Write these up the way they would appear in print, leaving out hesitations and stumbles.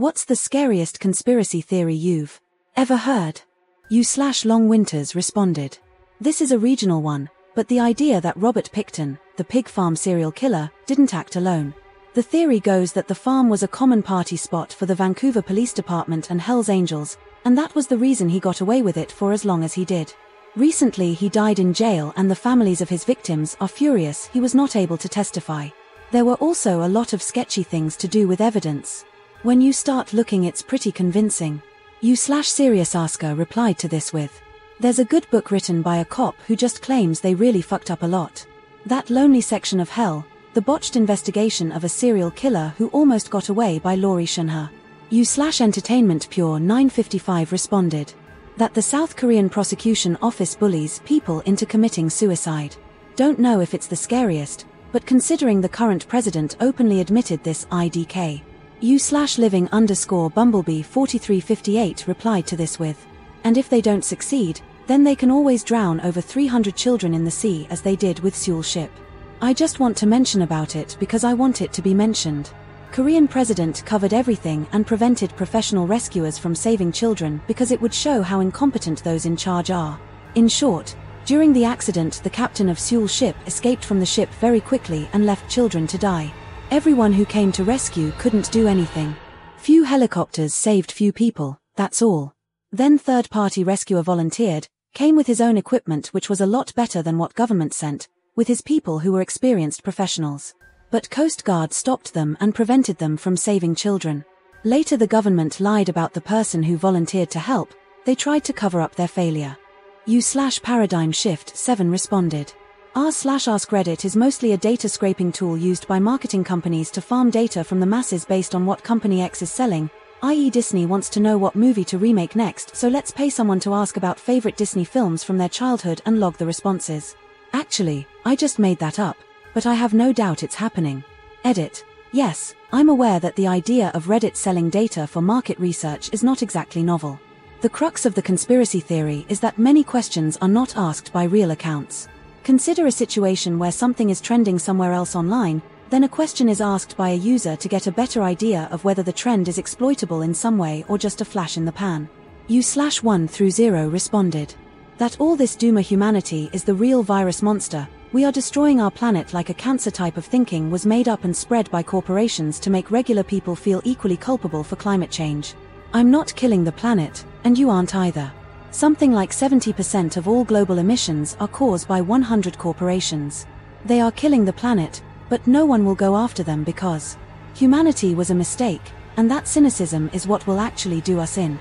What's the scariest conspiracy theory you've ever heard? U/Long Winters responded. This is a regional one, but the idea that Robert Pickton, the pig farm serial killer, didn't act alone. The theory goes that the farm was a common party spot for the Vancouver Police Department and Hells Angels, and that was the reason he got away with it for as long as he did. Recently he died in jail and the families of his victims are furious he was not able to testify. There were also a lot of sketchy things to do with evidence. When you start looking, it's pretty convincing. U/Serious Asker replied to this with, "There's a good book written by a cop who just claims they really fucked up a lot. That Lonely Section of Hell, the botched investigation of a serial killer who almost got away by Laurie Shunha." U/Entertainment Pure 955 responded, "That the South Korean prosecution office bullies people into committing suicide. Don't know if it's the scariest, but considering the current president openly admitted this IDK. U/Living_Bumblebee 4358 replied to this with, "And if they don't succeed, then they can always drown over 300 children in the sea as they did with Seoul ship. I just want to mention about it because I want it to be mentioned. Korean president covered everything and prevented professional rescuers from saving children because it would show how incompetent those in charge are. In short, during the accident the captain of Seoul ship escaped from the ship very quickly and left children to die. Everyone who came to rescue couldn't do anything. Few helicopters saved few people, that's all. Then third-party rescuer volunteered, came with his own equipment which was a lot better than what government sent, with his people who were experienced professionals. But Coast Guard stopped them and prevented them from saving children. Later the government lied about the person who volunteered to help, they tried to cover up their failure." U/Paradigm Shift 7 responded, r/AskReddit is mostly a data scraping tool used by marketing companies to farm data from the masses based on what company X is selling, i.e. Disney wants to know what movie to remake next, so let's pay someone to ask about favorite Disney films from their childhood and log the responses. Actually, I just made that up, but I have no doubt it's happening. Edit. Yes, I'm aware that the idea of Reddit selling data for market research is not exactly novel. The crux of the conspiracy theory is that many questions are not asked by real accounts. Consider a situation where something is trending somewhere else online, then a question is asked by a user to get a better idea of whether the trend is exploitable in some way or just a flash in the pan. U/1-0 responded, "That all this doomer humanity is the real virus monster, we are destroying our planet like a cancer type of thinking was made up and spread by corporations to make regular people feel equally culpable for climate change. I'm not killing the planet, and you aren't either. Something like 70% of all global emissions are caused by 100 corporations. They are killing the planet, but no one will go after them because humanity was a mistake, and that cynicism is what will actually do us in."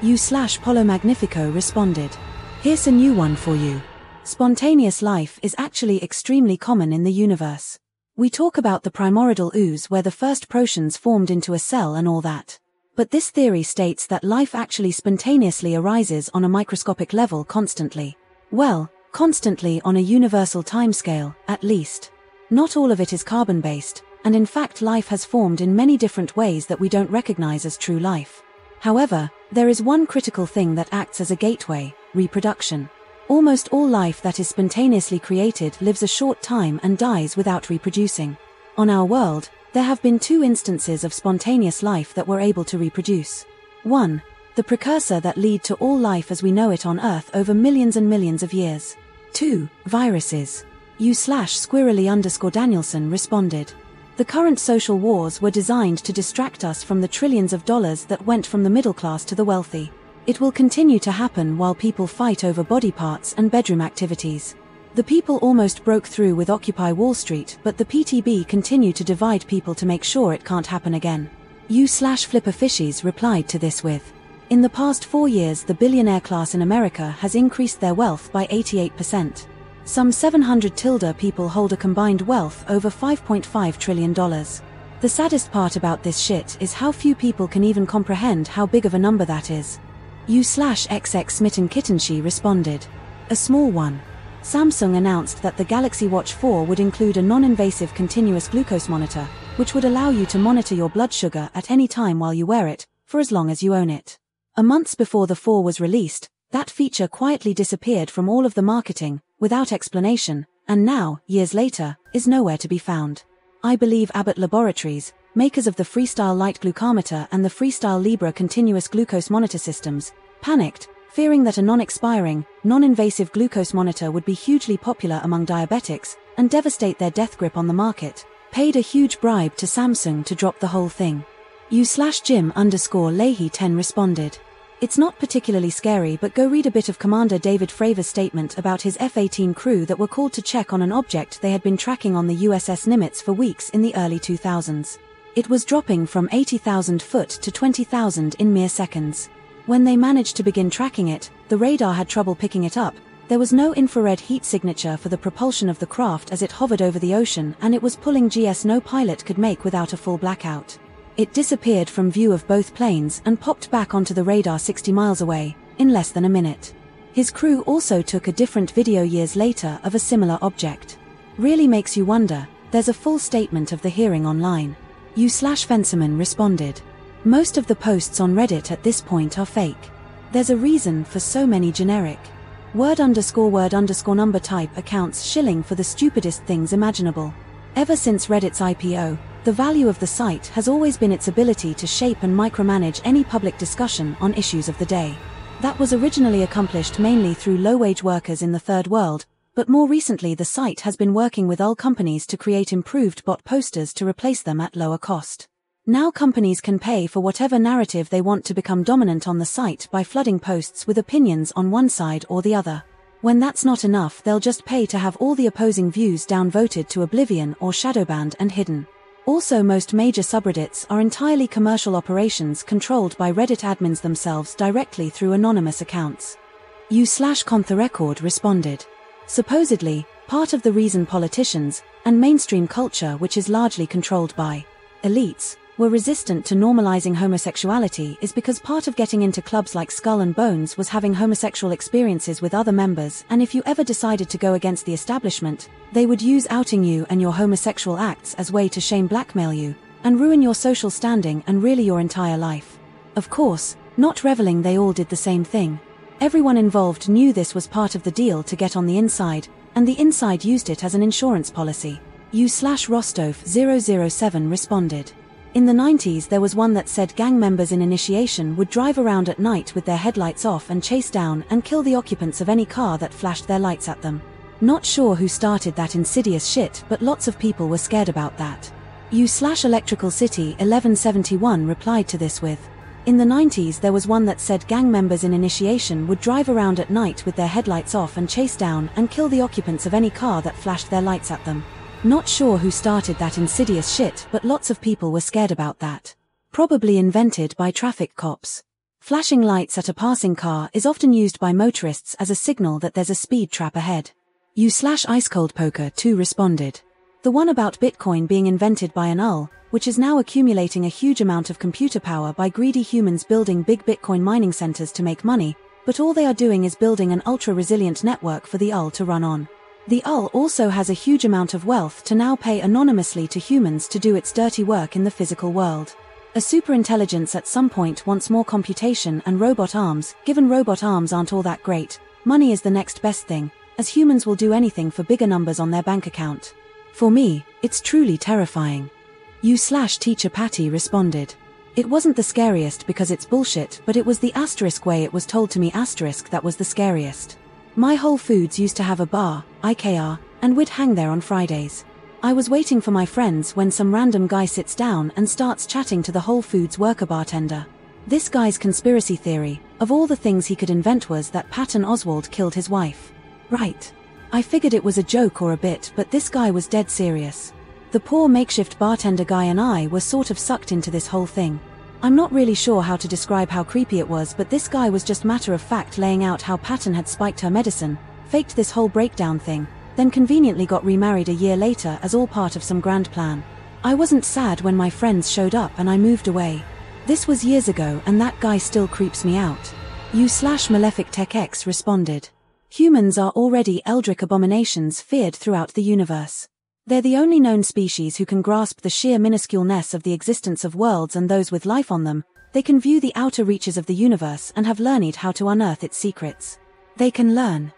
U/Polo Magnifico responded, "Here's a new one for you. Spontaneous life is actually extremely common in the universe. We talk about the primordial ooze where the first protons formed into a cell and all that. But this theory states that life actually spontaneously arises on a microscopic level constantly. Well, constantly on a universal timescale, at least. Not all of it is carbon-based, and in fact life has formed in many different ways that we don't recognize as true life. However, there is one critical thing that acts as a gateway: reproduction. Almost all life that is spontaneously created lives a short time and dies without reproducing. On our world, there have been 2 instances of spontaneous life that were able to reproduce. 1. The precursor that led to all life as we know it on Earth over millions and millions of years. 2. Viruses. U/Squirrely_Danielson responded, "The current social wars were designed to distract us from the trillions of dollars that went from the middle class to the wealthy. It will continue to happen while people fight over body parts and bedroom activities. The people almost broke through with Occupy Wall Street, but the PTB continue to divide people to make sure it can't happen again." U/Flipperfishies replied to this with, "In the past 4 years the billionaire class in America has increased their wealth by 88%. Some 700 people hold a combined wealth over $5.5 trillion. The saddest part about this shit is how few people can even comprehend how big of a number that is." U/XX Smitten Kittenshi responded, "A small one. Samsung announced that the Galaxy Watch 4 would include a non-invasive continuous glucose monitor, which would allow you to monitor your blood sugar at any time while you wear it, for as long as you own it. A month before the 4 was released, that feature quietly disappeared from all of the marketing, without explanation, and now, years later, is nowhere to be found. I believe Abbott Laboratories, makers of the Freestyle Light Glucometer and the Freestyle Libra continuous glucose monitor systems, panicked, fearing that a non-expiring, non-invasive glucose monitor would be hugely popular among diabetics and devastate their death grip on the market, paid a huge bribe to Samsung to drop the whole thing. U/Jim_Leahy10 responded. It's not particularly scary, but go read a bit of Commander David Fravor's statement about his F-18 crew that were called to check on an object they had been tracking on the USS Nimitz for weeks in the early 2000s. It was dropping from 80,000 foot to 20,000 in mere seconds. When they managed to begin tracking it, the radar had trouble picking it up. There was no infrared heat signature for the propulsion of the craft as it hovered over the ocean, and it was pulling GS no pilot could make without a full blackout. It disappeared from view of both planes and popped back onto the radar 60 miles away, in less than a minute. His crew also took a different video years later of a similar object. Really makes you wonder. There's a full statement of the hearing online. U/Fencerman responded. Most of the posts on Reddit at this point are fake. There's a reason for so many generic word_number type accounts shilling for the stupidest things imaginable. Ever since Reddit's IPO, the value of the site has always been its ability to shape and micromanage any public discussion on issues of the day. That was originally accomplished mainly through low-wage workers in the Third World, but more recently the site has been working with all companies to create improved bot posters to replace them at lower cost. Now companies can pay for whatever narrative they want to become dominant on the site by flooding posts with opinions on one side or the other. When that's not enough, they'll just pay to have all the opposing views downvoted to oblivion or shadowbanned and hidden. Also, most major subreddits are entirely commercial operations controlled by Reddit admins themselves directly through anonymous accounts. U/Contharecord responded. Supposedly, part of the reason politicians, and mainstream culture which is largely controlled by elites, were resistant to normalizing homosexuality is because part of getting into clubs like Skull and Bones was having homosexual experiences with other members, and if you ever decided to go against the establishment, they would use outing you and your homosexual acts as way to shame blackmail you, and ruin your social standing and really your entire life. Of course, not reveling they all did the same thing. Everyone involved knew this was part of the deal to get on the inside, and the inside used it as an insurance policy. U/Rostov007 responded. In the 90s there was one that said gang members in initiation would drive around at night with their headlights off and chase down and kill the occupants of any car that flashed their lights at them. Not sure who started that insidious shit, but lots of people were scared about that. U/Electrical City 1171 replied to this with, in the 90s there was one that said gang members in initiation would drive around at night with their headlights off and chase down and kill the occupants of any car that flashed their lights at them. Not sure who started that insidious shit, but lots of people were scared about that. Probably invented by traffic cops. Flashing lights at a passing car is often used by motorists as a signal that there's a speed trap ahead. U/IceColdPoker2 responded. The one about Bitcoin being invented by an UL, which is now accumulating a huge amount of computer power by greedy humans building big Bitcoin mining centers to make money, but all they are doing is building an ultra-resilient network for the UL to run on. The UL also has a huge amount of wealth to now pay anonymously to humans to do its dirty work in the physical world. A superintelligence at some point wants more computation and robot arms. Given robot arms aren't all that great, money is the next best thing, as humans will do anything for bigger numbers on their bank account. For me, it's truly terrifying. U/Teacher Patty responded. It wasn't the scariest because it's bullshit, but it was the asterisk way it was told to me asterisk that was the scariest. My Whole Foods used to have a bar, IKR, and we'd hang there on Fridays. I was waiting for my friends when some random guy sits down and starts chatting to the Whole Foods worker bartender. This guy's conspiracy theory, of all the things he could invent, was that Patton Oswalt killed his wife. Right. I figured it was a joke or a bit, but this guy was dead serious. The poor makeshift bartender guy and I were sort of sucked into this whole thing. I'm not really sure how to describe how creepy it was, but this guy was just matter of fact laying out how Patton had spiked her medicine, faked this whole breakdown thing, then conveniently got remarried a year later as all part of some grand plan. I wasn't sad when my friends showed up and I moved away. This was years ago and that guy still creeps me out. U/Malefic Tech X responded. Humans are already eldritch abominations feared throughout the universe. They're the only known species who can grasp the sheer minusculeness of the existence of worlds and those with life on them. They can view the outer reaches of the universe and have learned how to unearth its secrets. They can learn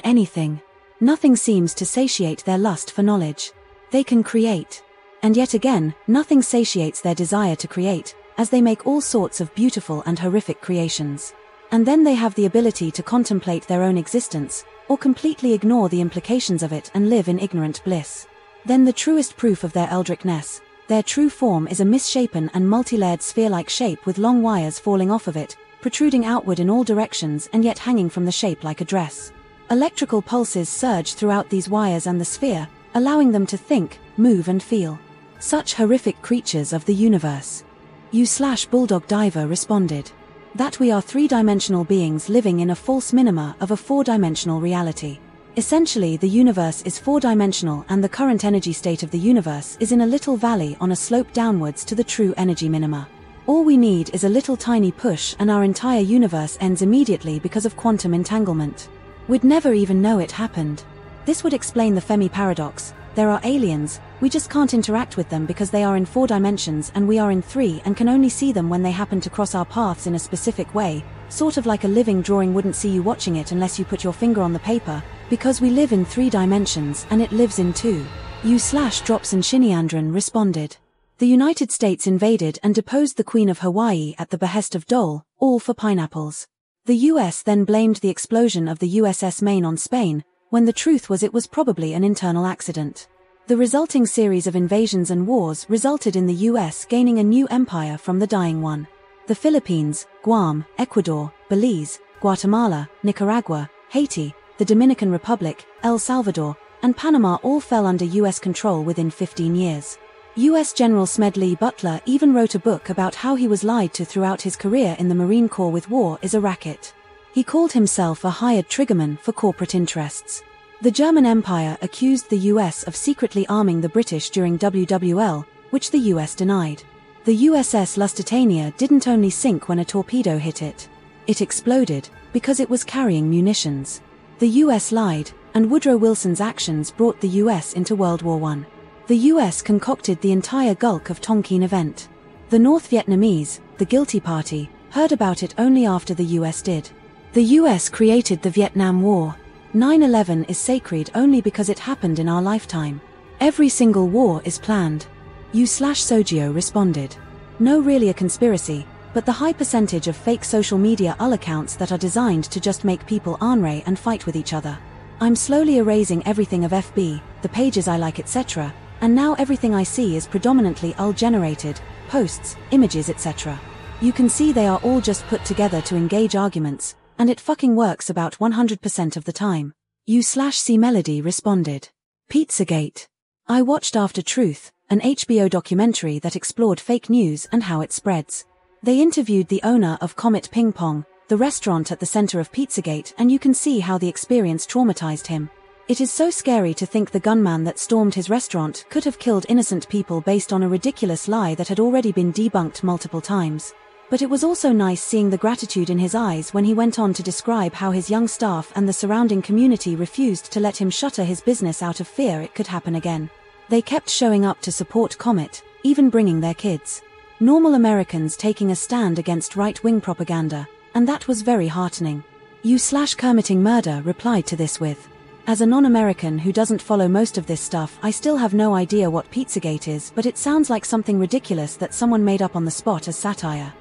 anything. Nothing seems to satiate their lust for knowledge. They can create. And yet again, nothing satiates their desire to create, as they make all sorts of beautiful and horrific creations. And then they have the ability to contemplate their own existence, or completely ignore the implications of it and live in ignorant bliss. Then the truest proof of their eldritchness, their true form is a misshapen and multi-layered sphere-like shape with long wires falling off of it, protruding outward in all directions and yet hanging from the shape like a dress. Electrical pulses surge throughout these wires and the sphere, allowing them to think, move and feel. Such horrific creatures of the universe. U/Bulldog Diver responded. That we are three-dimensional beings living in a false minima of a four-dimensional reality. Essentially, the universe is four-dimensional and the current energy state of the universe is in a little valley on a slope downwards to the true energy minima. All we need is a little tiny push and our entire universe ends immediately because of quantum entanglement. We'd never even know it happened. This would explain the Fermi paradox. There are aliens, we just can't interact with them because they are in 4 dimensions and we are in 3 and can only see them when they happen to cross our paths in a specific way, sort of like a living drawing wouldn't see you watching it unless you put your finger on the paper, because we live in 3 dimensions and it lives in 2. U/Dropson Shiniandran responded. The United States invaded and deposed the Queen of Hawaii at the behest of Dole, all for pineapples. The US then blamed the explosion of the USS Maine on Spain, when the truth was it was probably an internal accident. The resulting series of invasions and wars resulted in the US gaining a new empire from the dying one. The Philippines, Guam, Ecuador, Belize, Guatemala, Nicaragua, Haiti, the Dominican Republic, El Salvador, and Panama all fell under US control within 15 years. US General Smedley Butler even wrote a book about how he was lied to throughout his career in the Marine Corps with war is a racket. He called himself a hired triggerman for corporate interests. The German Empire accused the US of secretly arming the British during WWL, which the US denied. The USS Lusitania didn't only sink when a torpedo hit it. It exploded, because it was carrying munitions. The US lied, and Woodrow Wilson's actions brought the US into World War I. The US concocted the entire Gulf of Tonkin event. The North Vietnamese, the guilty party, heard about it only after the US did. The US created the Vietnam War. 9/11 is sacred only because it happened in our lifetime. Every single war is planned. U/Sogio responded. No, really a conspiracy, but the high percentage of fake social media accounts that are designed to just make people enrage and fight with each other. I'm slowly erasing everything of FB, the pages I like, etc., and now everything I see is predominantly generated, posts, images, etc. You can see they are all just put together to engage arguments, and it fucking works about 100% of the time. U/C Melody responded. Pizzagate. I watched After Truth, an HBO documentary that explored fake news and how it spreads. They interviewed the owner of Comet Ping Pong, the restaurant at the center of Pizzagate, and you can see how the experience traumatized him. It is so scary to think the gunman that stormed his restaurant could have killed innocent people based on a ridiculous lie that had already been debunked multiple times. But it was also nice seeing the gratitude in his eyes when he went on to describe how his young staff and the surrounding community refused to let him shutter his business out of fear it could happen again. They kept showing up to support Comet, even bringing their kids. Normal Americans taking a stand against right-wing propaganda, and that was very heartening. U/Kermiting Murder replied to this with, as a non-American who doesn't follow most of this stuff, I still have no idea what Pizzagate is, but it sounds like something ridiculous that someone made up on the spot as satire.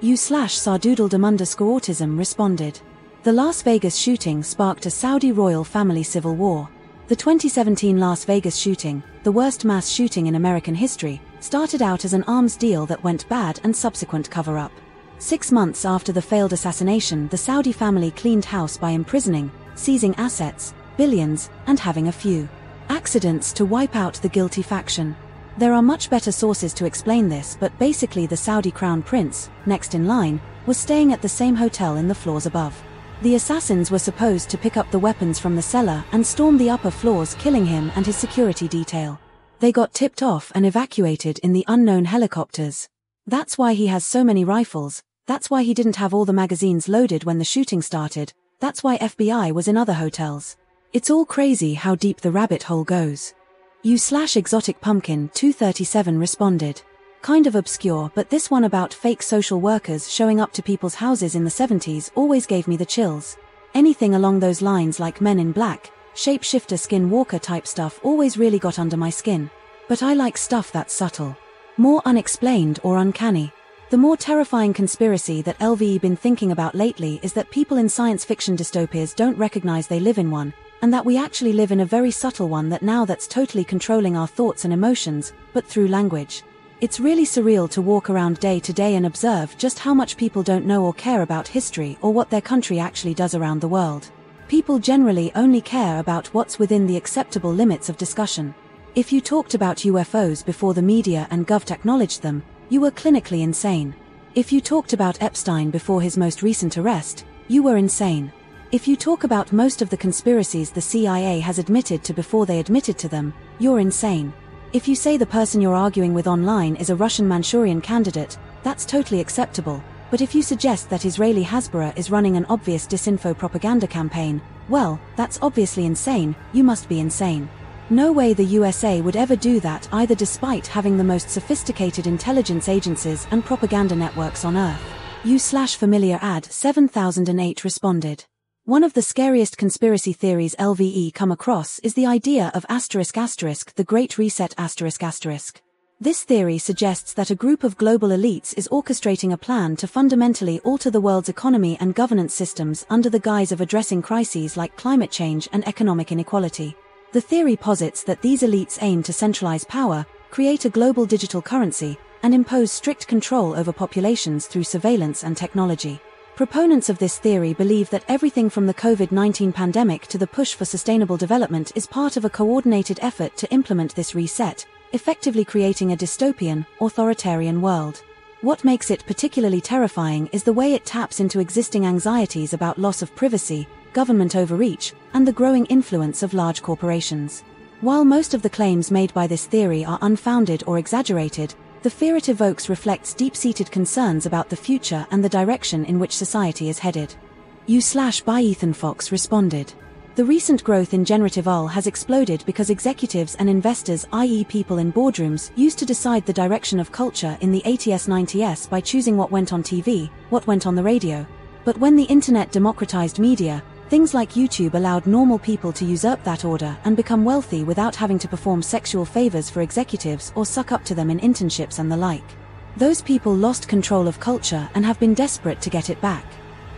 U/Sardoodledom_autism responded. The Las Vegas shooting sparked a Saudi royal family civil war. The 2017 Las Vegas shooting, the worst mass shooting in American history, started out as an arms deal that went bad and subsequent cover-up. 6 months after the failed assassination, the Saudi family cleaned house by imprisoning, seizing assets, billions, and having a few accidents to wipe out the guilty faction. There are much better sources to explain this, but basically the Saudi crown prince, next in line, was staying at the same hotel in the floors above. The assassins were supposed to pick up the weapons from the cellar and storm the upper floors, killing him and his security detail. They got tipped off and evacuated in the unknown helicopters. That's why he has so many rifles, that's why he didn't have all the magazines loaded when the shooting started, that's why FBI was in other hotels. It's all crazy how deep the rabbit hole goes. U/Exotic Pumpkin 237 responded. Kind of obscure, but this one about fake social workers showing up to people's houses in the 70s always gave me the chills. Anything along those lines like Men in Black, shapeshifter skinwalker type stuff always really got under my skin. But I like stuff that's subtle. More unexplained or uncanny. The more terrifying conspiracy that LVE been thinking about lately is that people in science fiction dystopias don't recognize they live in one, and that we actually live in a very subtle one that's totally controlling our thoughts and emotions, but through language. It's really surreal to walk around day to day and observe just how much people don't know or care about history or what their country actually does around the world. People generally only care about what's within the acceptable limits of discussion. If you talked about UFOs before the media and Gov acknowledged them, you were clinically insane. If you talked about Epstein before his most recent arrest, you were insane. If you talk about most of the conspiracies the CIA has admitted to before they admitted to them, you're insane. If you say the person you're arguing with online is a Russian Manchurian candidate, that's totally acceptable. But if you suggest that Israeli Hasbara is running an obvious disinfo propaganda campaign, well, that's obviously insane. You must be insane. No way the USA would ever do that either, despite having the most sophisticated intelligence agencies and propaganda networks on Earth. You/familiar ad 7008 responded. One of the scariest conspiracy theories LVE come across is the idea of *** the Great Reset ***. This theory suggests that a group of global elites is orchestrating a plan to fundamentally alter the world's economy and governance systems under the guise of addressing crises like climate change and economic inequality. The theory posits that these elites aim to centralize power, create a global digital currency, and impose strict control over populations through surveillance and technology. Proponents of this theory believe that everything from the COVID-19 pandemic to the push for sustainable development is part of a coordinated effort to implement this reset, effectively creating a dystopian, authoritarian world. What makes it particularly terrifying is the way it taps into existing anxieties about loss of privacy, government overreach, and the growing influence of large corporations. While most of the claims made by this theory are unfounded or exaggerated, the fear it evokes reflects deep-seated concerns about the future and the direction in which society is headed. You/by Ethan Fox responded. The recent growth in generative AI has exploded because executives and investors, i.e. people in boardrooms, used to decide the direction of culture in the 80s 90s by choosing what went on TV, what went on the radio. But when the internet democratized media, things like YouTube allowed normal people to usurp that order and become wealthy without having to perform sexual favors for executives or suck up to them in internships and the like. Those people lost control of culture and have been desperate to get it back.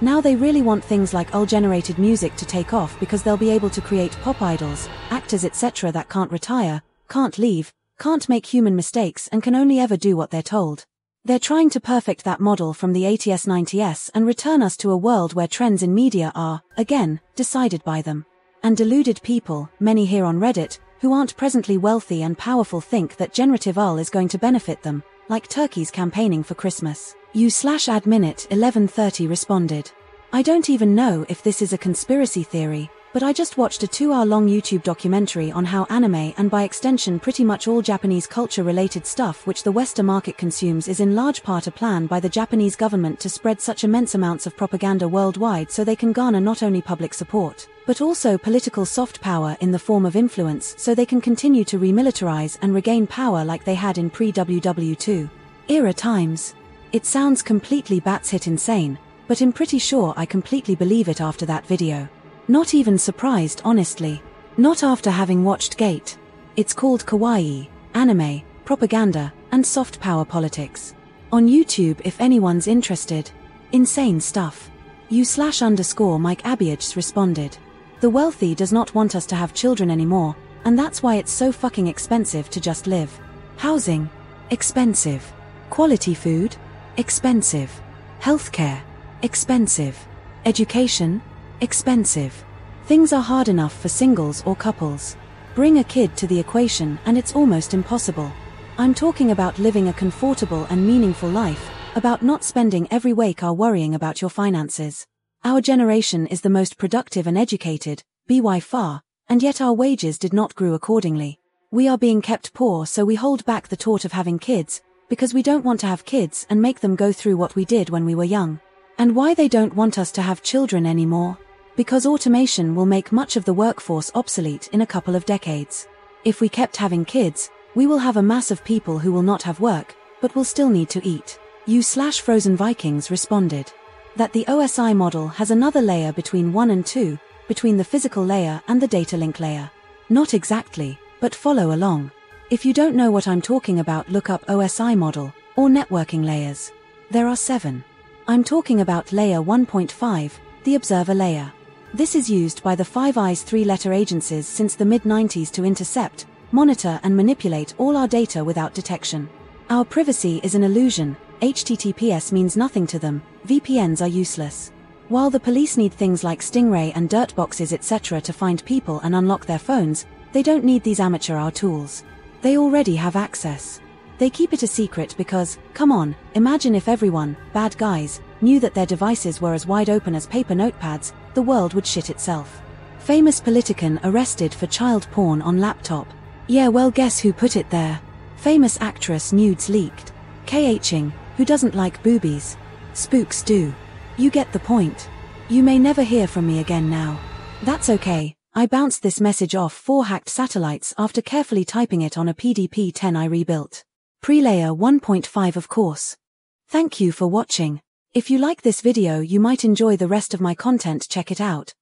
Now they really want things like AI-generated music to take off because they'll be able to create pop idols, actors etc. that can't retire, can't leave, can't make human mistakes and can only ever do what they're told. They're trying to perfect that model from the 80s 90s and return us to a world where trends in media are, again, decided by them. And deluded people, many here on Reddit, who aren't presently wealthy and powerful think that generative AI is going to benefit them, like turkeys campaigning for Christmas. You/adminit 1130 responded. I don't even know if this is a conspiracy theory, but I just watched a 2-hour-long YouTube documentary on how anime and by extension pretty much all Japanese culture-related stuff which the Western market consumes is in large part a plan by the Japanese government to spread such immense amounts of propaganda worldwide so they can garner not only public support, but also political soft power in the form of influence so they can continue to remilitarize and regain power like they had in pre-WW2 era times. It sounds completely batshit insane, but I'm pretty sure I completely believe it after that video. Not even surprised, honestly. Not after having watched Gate. It's called Kawaii, Anime, Propaganda, and Soft Power Politics. On YouTube if anyone's interested. Insane stuff. You/Mike Abiage responded. The wealthy does not want us to have children anymore, and that's why it's so fucking expensive to just live. Housing? Expensive. Quality food? Expensive. Healthcare? Expensive. Education? Expensive. Things are hard enough for singles or couples. Bring a kid to the equation and it's almost impossible. I'm talking about living a comfortable and meaningful life, about not spending every week worrying about your finances. Our generation is the most productive and educated, by far, and yet our wages did not grow accordingly. We are being kept poor, so we hold back the thought of having kids, because we don't want to have kids and make them go through what we did when we were young. And why they don't want us to have children anymore? Because automation will make much of the workforce obsolete in a couple of decades. If we kept having kids, we will have a mass of people who will not have work, but will still need to eat. You/Frozen Vikings responded. That the OSI model has another layer between 1 and 2, between the physical layer and the data link layer. Not exactly, but follow along. If you don't know what I'm talking about, look up OSI model, or networking layers. There are 7. I'm talking about layer 1.5, the observer layer. This is used by the Five Eyes 3-letter agencies since the mid-90s to intercept, monitor and manipulate all our data without detection. Our privacy is an illusion, HTTPS means nothing to them, VPNs are useless. While the police need things like Stingray and dirt boxes etc. to find people and unlock their phones, they don't need these amateur hour tools. They already have access. They keep it a secret because, come on, imagine if everyone, bad guys, knew that their devices were as wide open as paper notepads, the world would shit itself. Famous politician arrested for child porn on laptop. Yeah, well, guess who put it there? Famous actress nudes leaked. KHing, who doesn't like boobies? Spooks do. You get the point. You may never hear from me again now. That's okay, I bounced this message off 4 hacked satellites after carefully typing it on a PDP-10 I rebuilt. Pre-layer 1.5 of course. Thank you for watching. If you like this video you might enjoy the rest of my content, check it out.